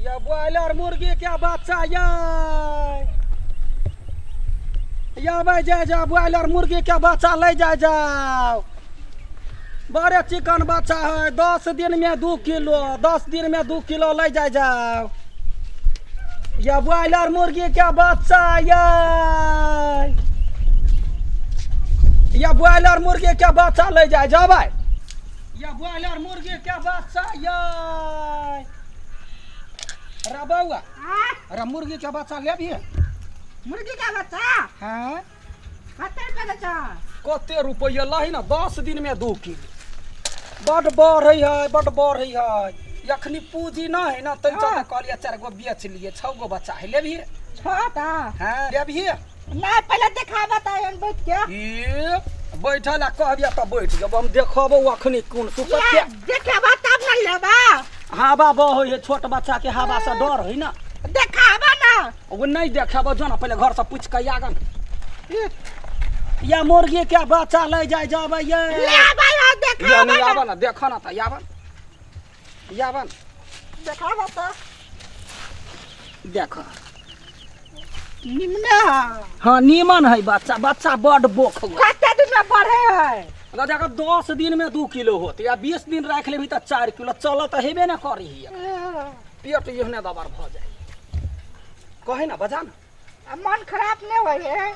ये ब्रॉयलर मुर्गी क्या बच्चा ये भाई जा जा ब्रॉयलर मुर्गी क्या बच्चा ले जा जाओ। बड़े चिकन बच्चा है 10 दिन में 2 किलो 10 दिन में 2 किलो ले जा जाओ। ये ब्रॉयलर मुर्गी क्या बच्चा ये ब्रॉयलर मुर्गी क्या बच्चा ले जा जा भाई। ये ब्रॉयलर मुर्गी क्या बच्चा अरे बउआ अरे मुर्गी क्या बच्चा ले भी मुर्गी का बच्चा हाँ कते रुपया लाई ना 10 दिन में 2 किलो बड़ बढ़ रही है यखनी पूंजी ना है ना तो चल कहलिए 4 गो बेच लिए 6 गो बच्चा है ले भी छोटा हां ले भी ना पहले देखा बताए बैठ के ए बैठल आ कहबिया त बैठ जब हम देखबो अखनी कोन सुपर के देखाबा तब न लेबा। हां बाबा हो छोट बच्चा के हवा से डर है ना देखाबा ना वो नहीं देखाबो जो ना पहले घर से पूछ के आगन या मुर्गी के बच्चा ले जाए जाबे ये लेबा या देखाबा नहीं आबा ना देखा ना त याबन देखाबा त देखो निमना हां नीमन है बच्चा बड़ बोख कते दिन में बढ़े है अगर जाकर 10 दिन में 2 किलो होते या 20 दिन रख लेबी त 4 किलो चलत हेबे ना करी पेट एहने दबार भ जाए कहे ना बजा ना मन खराब नहीं होई है।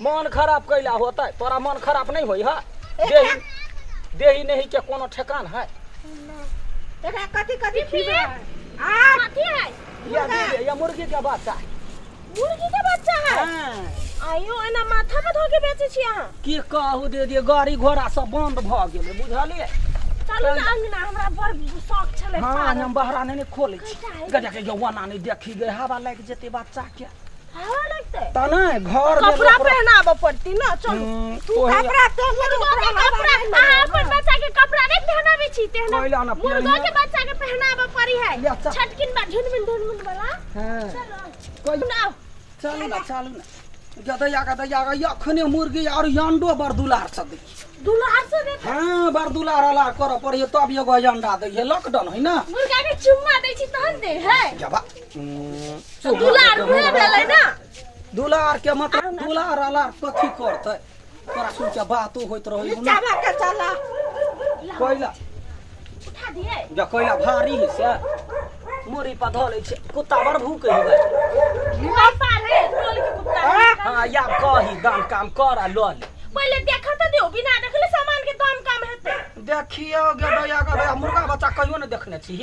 मन खराब कैला होता है तोरा मन खराब नहीं होई है देही नहीं के कोनो ठेकान है तेरा कथी खीबे आ कथी है ये मुर्गी के बच्चा है मुर्गी के बच्चा है हां आयो एना माथा में धो के बेचे छी अहाँ की कहू दे गाड़ी घोड़ा सब बंद भ गेल बुझलिए चलू ना अंगना हमरा बड़ शौक छले हां हम बहरा नहीं खोले छी गजा के यौवना नहीं देखी गए हवा लाग जेते बच्चा के हवा लगते त ना घर कपड़ा पहनाबो पड़ती ना चलो तू कपड़ा पहन अहाँ अपन बच्चा के कपड़ा नहीं पहनाबे छी तेहना कोइला ना मुर्गा के बच्चा के पहनाबो पड़ी है ले अच्छा। छटकिन बा झुनमुन वाला हां चलो कोई ना चलू ना गदया यखने मुर्गी और अंडो बड़ दुलार से दै दुलार से दे हां बड़ दुलार वाला कर पड़िए तब एगो अंडा दै है लॉकडाउन है ना मुर्गा के चुम्मा दै छी तहन दे है जबा दुलार हुए भेलै ना दुलार के मतलब दुलार वाला कथी करतै तोरा सुन के बातो होइत रहै चाबा के चला कोइला उठा दिए जा कोइला भारी है से मुरी पर धले छै कुत्ता बड़ भूखे है पार है टोल के कुत्ता हां या कही दाम काम कर आ ल ले पहले देखा तो दियो बिना देखले सामान के दाम कम हेते देखियो गदया मुर्गा बच्चा कहियो न देखने छी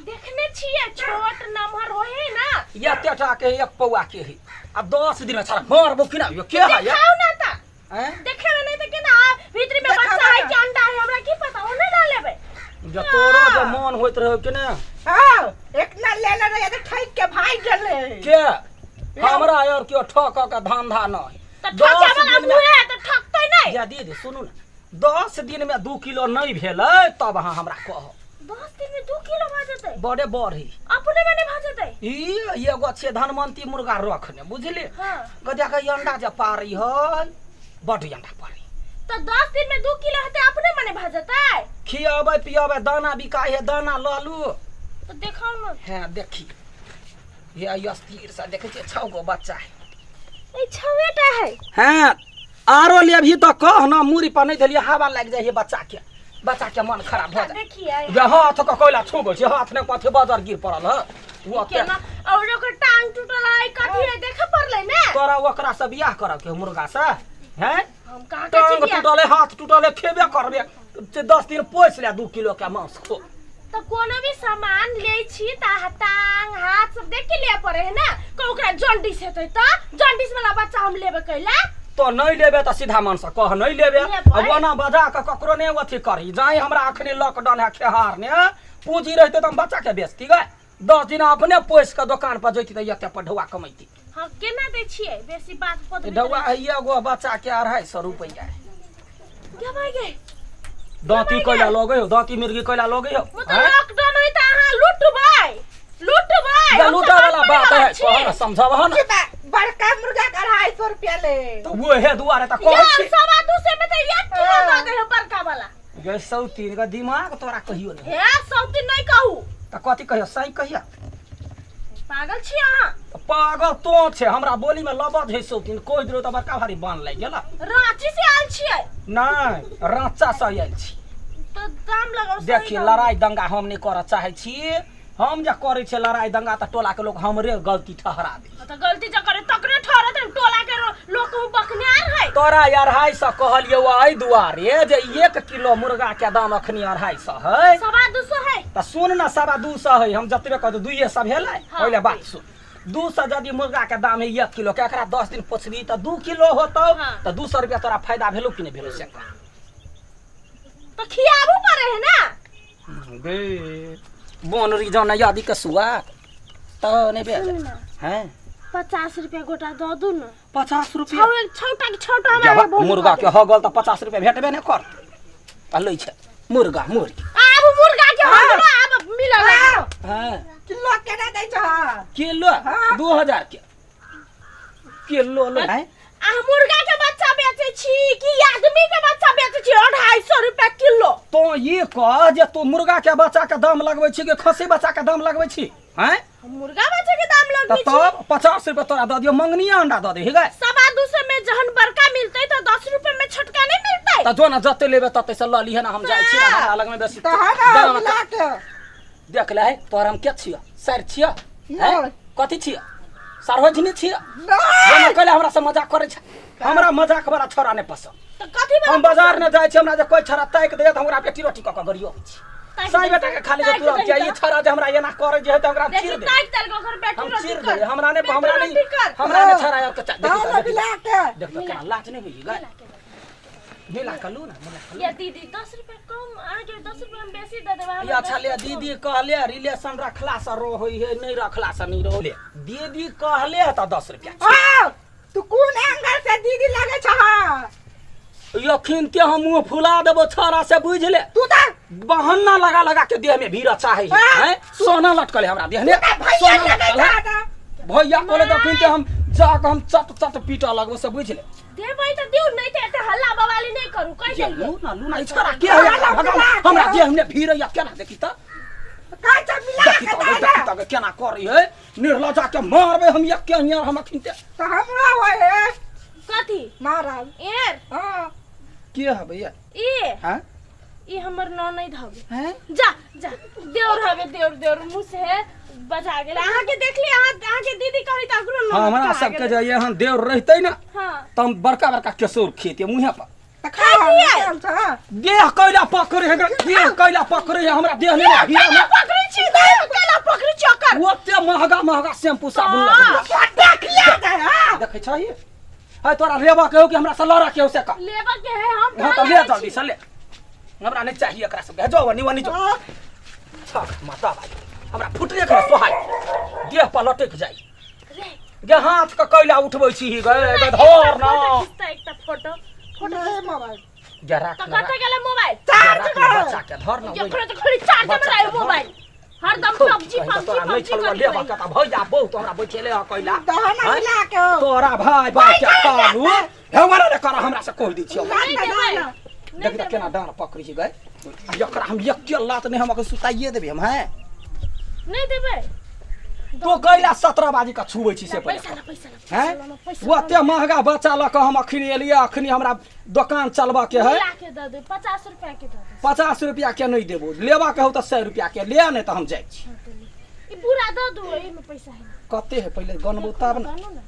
देखने छिए छोट नमहर होय है ना या तेटा के एक पौआ के है अब 10 दिन में सारा मारबो कि ना यो के है या खाओ ना ता हैं देखे में नहीं तो के ना भीतर में बच्चा है कि अंडा है हमरा की पता ओने ना लेबे जो तोरो जो मन होइत रहो कि ना हां एक ना लेले रे तो ठैक के भाई गेले के हमरा और क्यों ठक का धंधा नहीं तो ठके वाला मुहे तो ठकतै नहीं या दे सुनू ना 10 दिन में 2 किलो नहीं भेलै तब अहाँ हमरा कह 10 दिन में 2 किलो भ जतै बड़े बढ़ी अपने में नहीं भ जतै ई एगो छे धनवंती मुर्गा रखने बुझली हां गजा के अंडा जे पारी है बड़ अंडा पारी तो 10 दिन में 2 किलो हेते अपने में नहीं भ जतै खियाबे पियाबे दाना बिकाय है दाना लालू तो देखाओ ना हां देखी ये अस्थिर से देखे छे 6 गो बच्चा है ए छवेटा है हां आरो ले भी तो कह ना मुरी पर नहीं धलिए हवा लग जाए बच्चा के मन खराब भ जाए देखिए ये हाथ का कोइला छूबो छे हाथ ने पाथे बाजार गिर पड़ल है वो के केना और ओकर टांग टूटल है कथि है देखे पड़ले ना तोरा ओकरा से बियाह कर के मुर्गा से हैं हम कहा के टांग छिया टूटल है हाथ टूटल है खेबे करबे 10 दिन पोस ले 2 किलो के मांस खो तो कोनो भी सामान ले छी ता टांग हाथ सब देख के ले पड़े है ना को ओकरा जॉन्डिस हेतै त जॉन्डिस वाला बच्चा हम लेबे कैला तो नहीं लेबे तो सीधा मन से कह नहीं लेबे अब वना बजा के ककरो ने अथी करी जाई हमरा अखनी लॉकडाउन है खेहार ने पूंजी रहते तो हम बच्चा के बेचती गए 10 दिन अपने पोस के दुकान पर जैती त यते पर ढौआ कमैती हां केना दे छिए बेसी बात पत ढौआ है एगो बच्चा के 250 रुपया क्या भाई गए दांती कोइला लोगे हो दांती मिर्गी कोइला लोगे हो वो तो लॉकडाउन है त हां लूटबाई लूटा वाला बात है कह समझब हन बड़का मुर्गा का 250 रुपया ले तो वो है दुआरे त कहै छी सवा 200 में तो 1 किलो दे दे बड़का वाला गे सौती का दिमाग तोरा कहियो नहीं हे सौती नहीं कहू त कथि कहियो सही कहिया पागल छी अहाँ पागल तो छे हमरा बोली में लबद है सो कोई दिनो त बड़का भारी बांध लाग गेला रांची से आयल छियै नहीं रांचा से आयल छी तो दाम लगाओ देखी लड़ाई दंगा हम नहीं कर चाहे छी हम जे करे छे लड़ाई दंगा त टोला के लोग हमरे गलती ठहरा दे तो गलती जो करे तकरे ठहरत है टोला के लोग को बकनियार है तोरा 250 कहलिए आई दुआरे जे 1 किलो मुर्गा के दाम अखनी 250 है 250 है त सुन ना 250 है हम जतबे कह दू 2 सब भेलै पहले बात सुन 200 यदि मुर्गा के दाम है 1 किलो के एकरा 10 दिन पोछबी त 2 किलो होतौ त 200 रुपया तोरा फायदा भेलौ कि नहीं भेलौ से तो खियाबू पड़े है ना बे बोनरी जाना यादी के सुआद त नहीं बे हैं 50 रुपया गोटा दो दू ना 50 रुपया छोटा के छोटा हमारे मुर्गा के हो गल त 50 रुपया भेटबे नहीं कर आ लै छै मुर्गा मुर्गी अब मुर्गा के हो गलो अब मिलल हां किलो केना दै छ किलो 2000 के किलो लो है आ मुर्गा के बच्चा बेचे छी कि आदमी के बच्चा बेचे छी 250 रुपया किलो तो ये कह जे तू मुर्गा के बच्चा के दाम लगबै छी कि खस्सी बच्चा के दाम लगबै छी हैं मुर्गा बच्चा के दाम लगबै छी तब 50 रुपया तोरा द दियो मंगनी अंडा द दे हे गए 250 में जहन बड़का मिलतै तो 10 रुपया में छोटका नहीं मिलतै त जो ना जते लेबे तते से ल लिहे ना हम जाय छी ना हमरा अलग में बेसी तहन मिला के देख ले तोर हम के छियो सर छियो हैं कथि छियो सार्वजनिक छियो नहीं ये कहले हमरा से मजाक करे छ हमरा मजाक वाला छोरा नहीं पसंद तो कथि हम बाजार में जाय छी हमरा जे कोई छोरा ताक दे त हमरा पेटी रोटी क गरियो होय छी साई बेटा के खाली जे तू के ये छोरा जे हमरा एना करे जे है त हमरा चीर दे ताक तल को घर बैठी हम रोटी चीर कर दे हमरा ने छोरा के दाम मिला के देख तो केना लाज नहीं होई गए मिला कलू ना मिला कलू ये दीदी 10 रुपया कम आगे 10 रुपया में बेसी दे देबा ये अच्छा ले दीदी कहले रिलेशन रखला से रो होई है नहीं रखला से नहीं रोले दीदी कहले त 10 रुपया ओ तू कोन एंगल से दीदी लागे छ यखिन के हम मुंह फुला देबो छोरा से बुझ ले तू त बहाना लगा लगा के देह में भीड़ चाहे हैं सोना लटकले हमरा देह ने भैया सोना लगे लटकले छ भैया बोले तो फिर हम जाके हम चट चट पीटा लगबो से बुझ ले देबै त दिउ नहीं त एते हल्ला बवाली नहीं करू कह ये देलिए लूना छोरा के है भगवान हमरा देह में भीड़ या केना देखी त का छ मिला देखी के त देखी त केना करी है निर्ला जाके मारबे हम एक के हियां हम अखिनते त हमरा होए कथि महाराज एर हां के है भैया ए हां ई हमर ननद हवे हैं जा जा देवर हवे देवर मुंह से है बजा गेल अहाँ के देखली अहाँ के दीदी कही त अकरो ननद हमरा सबके जे यहाँ देव रहते ना हां तम बड़का बड़का केसौर खेते मुहे पर त खा देह कैला पकड़े है देह कैला पकड़े है हमरा देह में भीड़ में पकड़ी छी देव केला पकड़ी चक्कर ओते महंगा शैम्पू साबुन लगा देख लिया हां देखे छै है तोरा लेबा कहू कि हमरा से लड़ा के से का लेबा के है हम हां तो ले जल्दी से ले हमरा नहीं चाहिए एकरा से भेजो वनी जो छक माता भाई हमरा फुटले के सोहाय देह पर लटक जाई गे हाथ के कैला उठबै छी गे धर ना एकटा फोटो नहीं मोबाइल जरा तो कते गेले मोबाइल चार्ज कर बच्चा के धर ना ये तो खाली चार्ज में रहे मोबाइल हरदम सब्जी तोरा नहीं छलवा लेबा के त भैया बहुत हमरा बैठेले ह कैला दहना मिला के तोरा भाई बाचा खालू हमरा ने कर हमरा से कह दी छियो देख देख केना डांड पकड़ी छी गए एकरा हम एक के लात नहीं हमके सुताइए देबे हम हैं नहीं देबे तो कैला 17 बाजी का छुबै छी से पैसा पहिले हैं ओते महंगा बच्चा ल के हम अखनी एलिए अखनी हमरा दुकान चलबा के है ला के दे दे 50 रुपया के दे दे 50 रुपया के नहीं देबो लेबा कहू त 100 रुपया के ले नहीं त हम जाय छी ई पूरा दे दो एही में पैसा है कते है पहिले गनबो तब ना जानो ना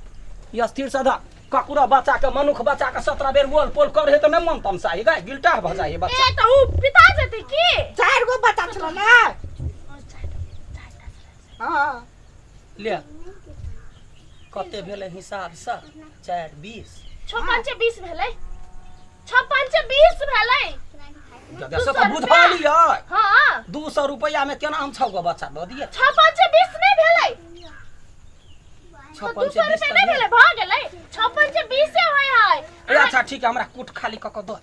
ये स्थिर सदा ककुरा बच्चा के मनुख बच्चा के 17 बेर बोल पोल करे त नहीं मन तमसाई गए गिल्टा भ जाई बच्चा ए तो ऊ पिता जते की 4 गो बच्चा छलो ना हां ले कते भेले हिसाब से 4 20 56 से 20 भेलै 56 से 20 भेलै जैसे तो बुझा लिया हां 200 रुपया में केना हम 6 गो बच्चा द दिए 56 से 20 नहीं भेलै 56 200 रुपया नहीं भेलै भ गेलै 56 से 20 से होय है ए अच्छा ठीक है हमरा कूट खाली क क दो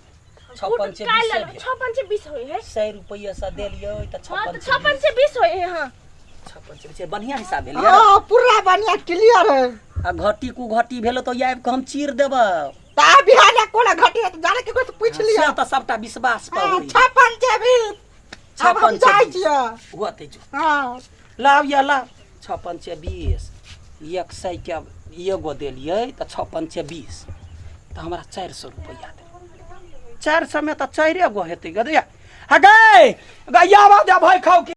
56 से 20 से 56 से 20 होय है 100 रुपया से दे लियो त 56 से 20 होय है हां 56 से बढ़िया हिसाब भेलिए हां पूरा बढ़िया क्लियर है आ घटी कु घटी भेलो तो आब के हम चीर देबो ता बिहाने कोना घटी है जाने के कुछ पूछ लिया से त सबटा विश्वास पर होई 56 से 20 अब हम जाय छियै होते जो हां लाव या ला छः पंचे 20 100 के एगो दिलियै तो 6 पंचे 20 तो हमारा 400 रुपया दे 400 में तो 4 गो हेतै गैया गैया भाई खाओ